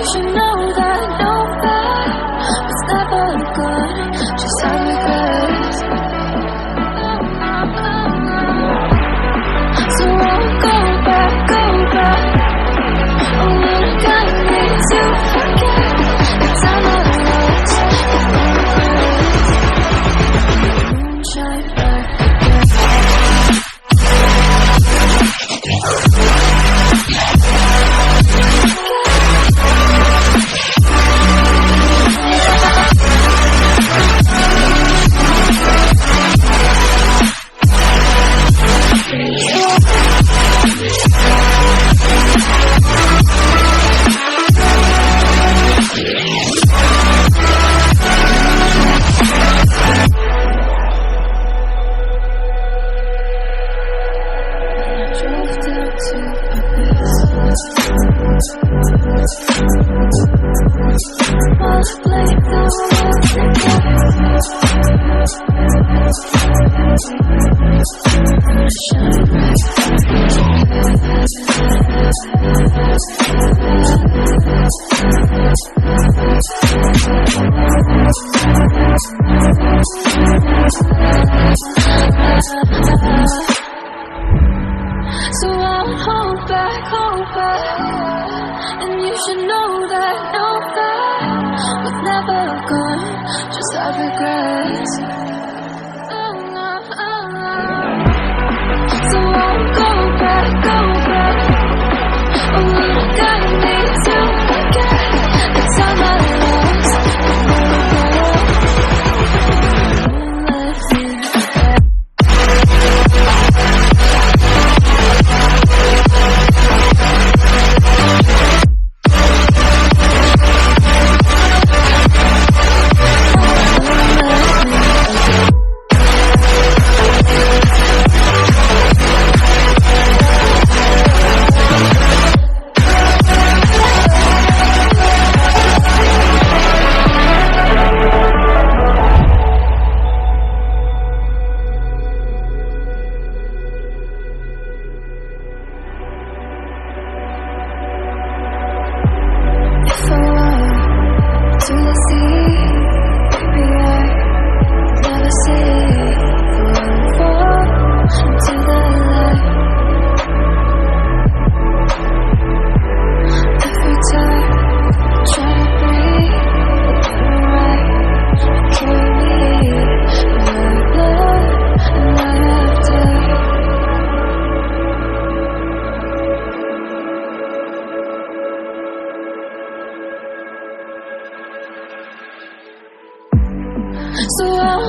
should know that no bad was never good, just had regrets. So I'll go back. Oh, when I got me to forget the time I lost with no regrets. Moonshine back again. So I'll hold back, and you should know that no bad was never good, just have regrets. So I'll go back. Oh, when I got me to forget the time I lost with no regrets. Moonlit in the bed. To the sea, baby, I'd never say fall into the light. Every time I try to breathe, it's never right. You kill me, my blood, and night after. So I'll